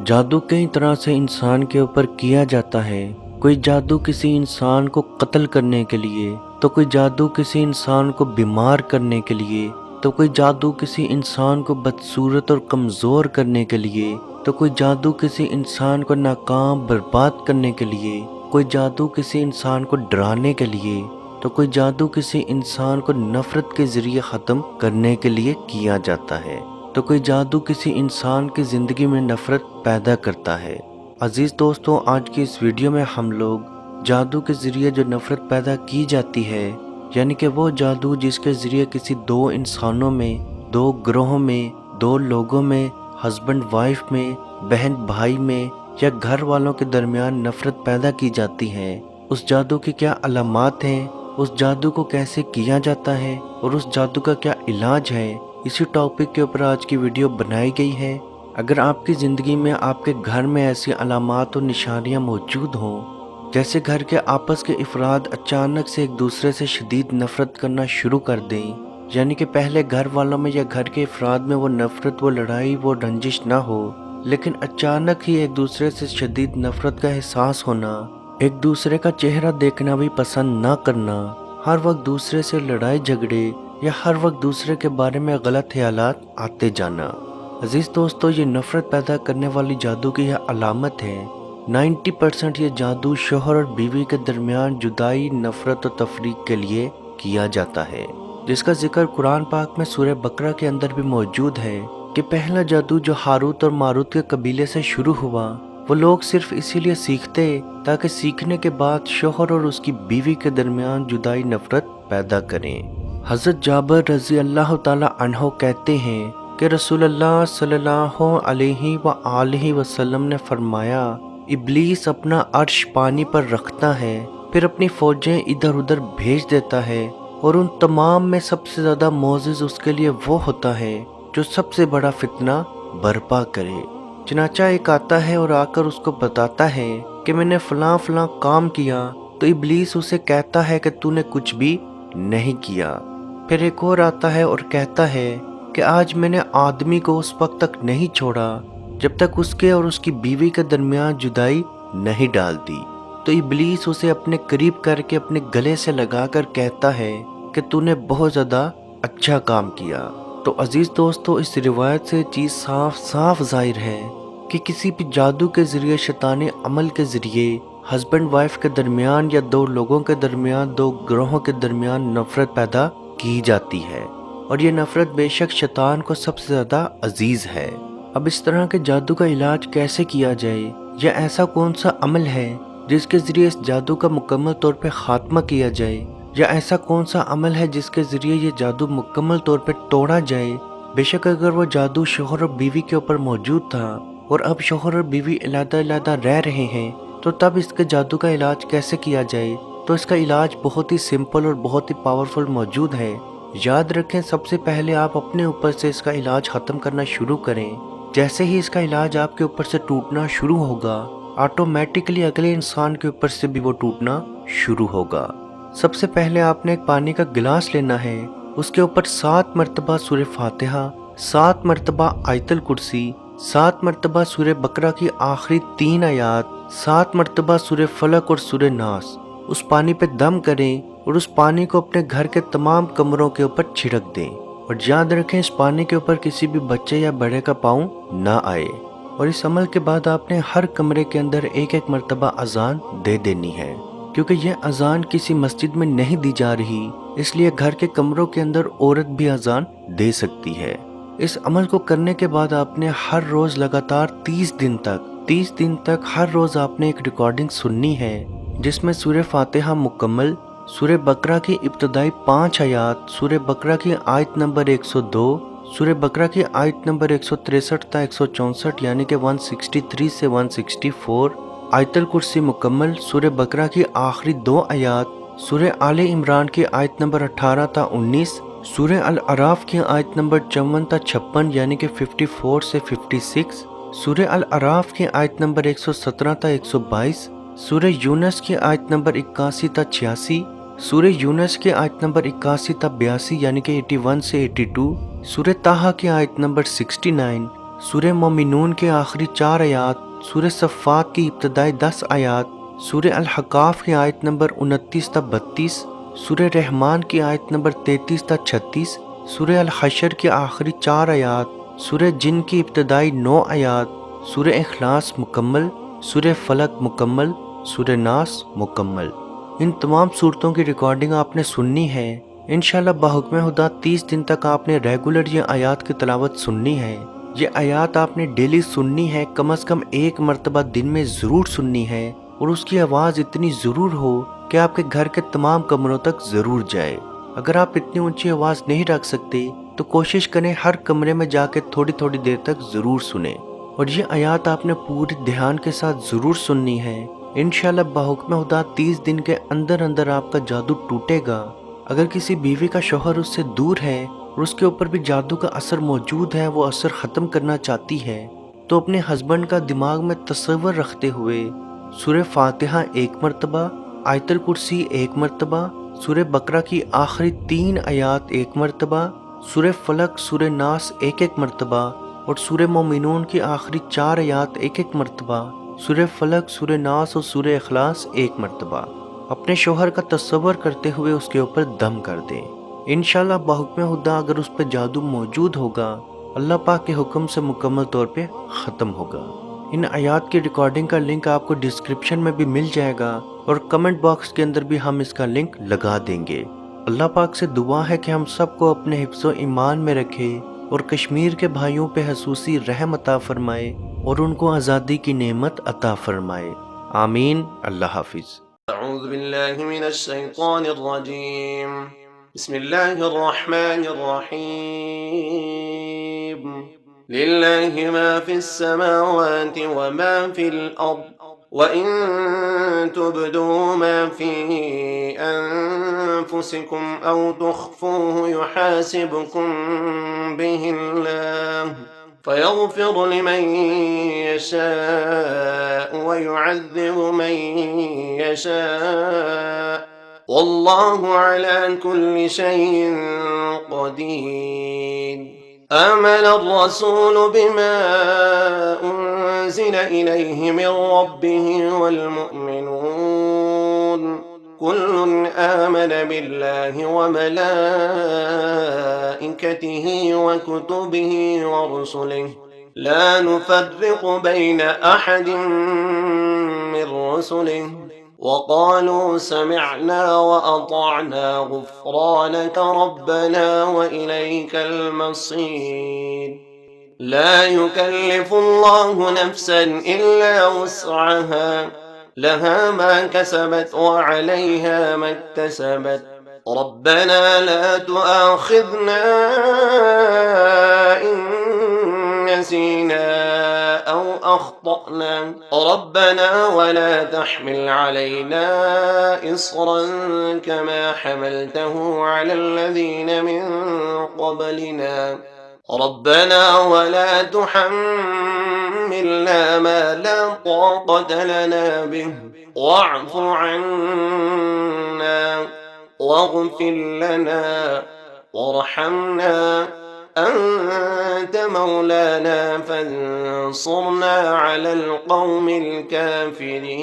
جادو کئی طرح سے انسان کے اوپر کیا جاتا ہے۔ کوئی جادو کسی انسان کو قتل کرنے کے لیے، تو کوئی جادو کسی انسان کو بیمار کرنے کے لیے، تو کوئی جادو کسی انسان کو بدصورت اور کمزور کرنے کے لیے، تو کوئی جادو کسی انسان کو ناکام برباد کرنے کے لیے، کوئی جادو کسی انسان کو ڈرانے کے لیے، تو کوئی جادو کسی انسان کو نفرت کے ذریعے ختم کرنے کے لیے کیا جاتا ہے، تو کوئی جادو کسی انسان کی زندگی میں نفرت پیدا کرتا ہے۔ عزیز دوستوں، آج کی اس ویڈیو میں ہم لوگ جادو کے ذریعے جو نفرت پیدا کی جاتی ہے، یعنی کہ وہ جادو جس کے ذریعے کسی دو انسانوں میں، دو گروہوں میں، دو لوگوں میں، ہسبینڈ وائف میں، بہن بھائی میں یا گھر والوں کے درمیان نفرت پیدا کی جاتی ہے، اس جادو کی کیا علامات ہیں، اس جادو کو کیسے کیا جاتا ہے اور اس جادو کا کیا علاج ہے، اسی ٹاپک کے اوپر آج کی ویڈیو بنائی گئی ہے۔ اگر آپ کی زندگی میں، آپ کے گھر میں ایسی علامات اور نشانیاں موجود ہوں، جیسے گھر کے آپس کے افراد اچانک سے ایک دوسرے سے شدید نفرت کرنا شروع کر دیں، یعنی کہ پہلے گھر والوں میں یا گھر کے افراد میں وہ نفرت، وہ لڑائی، وہ رنجش نہ ہو، لیکن اچانک ہی ایک دوسرے سے شدید نفرت کا احساس ہونا، ایک دوسرے کا چہرہ دیکھنا بھی پسند نہ کرنا، ہر وقت دوسرے سے لڑائی جھگڑے یا ہر وقت دوسرے کے بارے میں غلط خیالات آتے جانا۔ عزیز دوستو، یہ نفرت پیدا کرنے والی جادو کی یہ علامت ہے۔ 90% یہ جادو شوہر اور بیوی کے درمیان جدائی، نفرت اور تفریق کے لیے کیا جاتا ہے، جس کا ذکر قرآن پاک میں سورہ بقرہ کے اندر بھی موجود ہے کہ پہلا جادو جو ہاروت اور ماروت کے قبیلے سے شروع ہوا، وہ لوگ صرف اسی لیے سیکھتے تاکہ سیکھنے کے بعد شوہر اور اس کی بیوی کے درمیان جدائی، نفرت پیدا کریں۔ حضرت جابر رضی اللہ تعالی عنہ کہتے ہیں کہ رسول اللہ صلی اللہ علیہ وآلہ وسلم نے فرمایا، ابلیس اپنا عرش پانی پر رکھتا ہے، پھر اپنی فوجیں ادھر ادھر بھیج دیتا ہے، اور ان تمام میں سب سے زیادہ معزز اس کے لیے وہ ہوتا ہے جو سب سے بڑا فتنہ برپا کرے۔ چنانچہ ایک آتا ہے اور آ کر اس کو بتاتا ہے کہ میں نے فلاں فلاں کام کیا، تو ابلیس اسے کہتا ہے کہ تو نے کچھ بھی نہیں کیا۔ پھر ایک اور آتا ہے اور کہتا ہے کہ آج میں نے آدمی کو اس وقت تک نہیں چھوڑا جب تک اس کے اور اس کی بیوی کے درمیان جدائی نہیں ڈال دی، تو ابلیس اسے اپنے قریب کر کے اپنے گلے سے لگا کر کہتا ہے کہ تو نے بہت زیادہ اچھا کام کیا۔ تو عزیز دوستو، اس روایت سے چیز صاف صاف ظاہر ہے کہ کسی بھی جادو کے ذریعے، شیطانی عمل کے ذریعے ہسبینڈ وائف کے درمیان یا دو لوگوں کے درمیان، دو گروہوں کے درمیان نفرت پیدا کی جاتی ہے، اور یہ نفرت بے شک شیطان کو سب سے زیادہ عزیز ہے۔ اب اس طرح کے جادو کا علاج کیسے کیا جائے، یا ایسا کون سا عمل ہے جس کے ذریعے اس جادو کا مکمل طور پہ خاتمہ کیا جائے، یا ایسا کون سا عمل ہے جس کے ذریعے یہ جادو مکمل طور پہ توڑا جائے۔ بے شک اگر وہ جادو شوہر اور بیوی کے اوپر موجود تھا اور اب شوہر اور بیوی علیحدہ علیحدہ رہ رہے ہیں، تو تب اس کے جادو کا علاج کیسے کیا جائے؟ تو اس کا علاج بہت ہی سمپل اور بہت ہی پاورفل موجود ہے۔ یاد رکھیں، سب سے پہلے آپ اپنے اوپر سے اس کا علاج ختم کرنا شروع کریں۔ جیسے ہی اس کا علاج آپ کے اوپر سے ٹوٹنا شروع ہوگا، آٹومیٹکلی اگلے انسان کے اوپر سے بھی وہ ٹوٹنا شروع ہوگا۔ سب سے پہلے آپ نے ایک پانی کا گلاس لینا ہے، اس کے اوپر 7 مرتبہ سورہ فاتحہ، 7 مرتبہ آیت الکرسی، 7 مرتبہ سورہ بقرہ کی آخری 3 آیات، 7 مرتبہ سورہ فلق اور سورہ ناس، اس پانی پہ دم کریں اور اس پانی کو اپنے گھر کے تمام کمروں کے اوپر چھڑک دیں، اور یاد رکھیں اس پانی کے اوپر کسی بھی بچے یا بڑے کا پاؤں نہ آئے۔ اور اس عمل کے بعد آپ نے ہر کمرے کے اندر ایک ایک مرتبہ اذان دے دینی ہے، کیونکہ یہ اذان کسی مسجد میں نہیں دی جا رہی، اس لیے گھر کے کمروں کے اندر عورت بھی اذان دے سکتی ہے۔ اس عمل کو کرنے کے بعد آپ نے ہر روز لگاتار 30 دن تک ہر روز آپ نے ایک ریکارڈنگ سننی ہے، جس میں سورہ فاتحہ مکمل، سورہ بقرہ کی ابتدائی 5 آیات، سورہ بقرہ کی آیت نمبر 102، سورہ بقرہ کی آیت نمبر 163 تا 164 یعنی کہ 163 سے 164، آیت الکرسی مکمل، سورہ بقرہ کی آخری 2 آیات، سورہ آل عمران کی آیت نمبر 18 تا 19، سورہ الاعراف کی آیت نمبر 54 تا 56 یعنی کہ 54 سے 56، سورہ الاعراف کی آیت نمبر 117 تا 122، سورہ یونس کی آیت نمبر 81 تا 86، سورہ یونس کی آیت نمبر 81 تا 82 یعنی کہ 81 سے 82، سورہ طٰہٰ کی آیت نمبر 69، سورہ مومنون کے آخری 4 آیات، سورہ صفات کی ابتدائی 10 آیات، سورہ الحقاف کی آیت نمبر 29 تا 32، سورہ رحمان کی آیت نمبر 33 تا 36، سورہ الحشر کی آخری 4 آیات، سورہ جن کی ابتدائی 9 آیات، سورہ اخلاص مکمل، سورہ فلق مکمل، سورہ ناس مکمل۔ ان تمام صورتوں کی ریکارڈنگ آپ نے سننی ہے۔ انشاءاللہ بحکم خدا 30 دن تک آپ نے ریگولر یہ آیات کی تلاوت سننی ہے۔ یہ آیات آپ نے ڈیلی سننی ہے، کم از کم 1 مرتبہ دن میں ضرور سننی ہے، اور اس کی آواز اتنی ضرور ہو کہ آپ کے گھر کے تمام کمروں تک ضرور جائے۔ اگر آپ اتنی اونچی آواز نہیں رکھ سکتے تو کوشش کریں ہر کمرے میں جا کے تھوڑی تھوڑی دیر تک ضرور سنیں، اور یہ آیات آپ نے پوری دھیان کے ساتھ ضرور سننی ہے۔ انشاءاللہ بحکم خدا 30 دن کے اندر اندر آپ کا جادو ٹوٹے گا۔ اگر کسی بیوی کا شوہر اس سے دور ہے اور اس کے اوپر بھی جادو کا اثر موجود ہے، وہ اثر ختم کرنا چاہتی ہے، تو اپنے ہسبینڈ کا دماغ میں تصور رکھتے ہوئے سورہ فاتحہ 1 مرتبہ، آیت الکرسی 1 مرتبہ، سورہ بقرہ کی آخری 3 آیات 1 مرتبہ، سورہ فلق، سورہ ناس 1 مرتبہ، اور سورہ مومنون کی آخری 4 آیات 1 مرتبہ، سورہ فلق، سورہ ناس اور سورہ اخلاص 1 مرتبہ اپنے شوہر کا تصور کرتے ہوئے اس کے اوپر دم کر دیں۔ انشاءاللہ بحکم خدا اگر اس پہ جادو موجود ہوگا، اللہ پاک کے حکم سے مکمل طور پہ ختم ہوگا۔ ان آیات کی ریکارڈنگ کا لنک آپ کو ڈسکرپشن میں بھی مل جائے گا، اور کمنٹ باکس کے اندر بھی ہم اس کا لنک لگا دیں گے۔ اللہ پاک سے دعا ہے کہ ہم سب کو اپنے حفظ و ایمان میں رکھے، اور کشمیر کے بھائیوں پہ خصوصی رحم عطا فرمائے، اور ان کو آزادی کی نعمت عطا فرمائے۔ آمین۔ اللہ حافظ۔ اعوذ باللہ من الشیطان الرجیم، بسم اللہ الرحمن الرحیم، للہ ما فی السماوات وما فی الارض وَإِن تُبْدُوا مَا فِي أَنفُسِكُمْ أَوْ تُخْفُوهُ يُحَاسِبْكُم بِهِ اللَّهُ فَيَغْفِرُ لِمَن يَشَاءُ وَيُعَذِّبُ مَن يَشَاءُ وَاللَّهُ عَلَى كُلِّ شَيْءٍ قَدِيرٌ۔ آمن الرسول بما أنزل إليه من ربه والمؤمنون كل آمن بالله وملائكته وكتبه ورسله لا نفرق بين أحد من رسله وقالوا سمعنا وأطعنا غفرانك ربنا وإليك المصير۔ لا يكلف الله نفسا إلا وسعها، لها ما كسبت وعليها ما اكتسبت، ربنا لا تؤاخذنا إن نسينا أو أخطأنا، ربنا ولا تحمل علينا إصرا كما حملته على الذين من قبلنا، ربنا ولا تحملنا ما لا طاقة لنا به، واعف عنا واغفر لنا وارحمنا، أنت مولانا فانصرنا على القوم الكافرين۔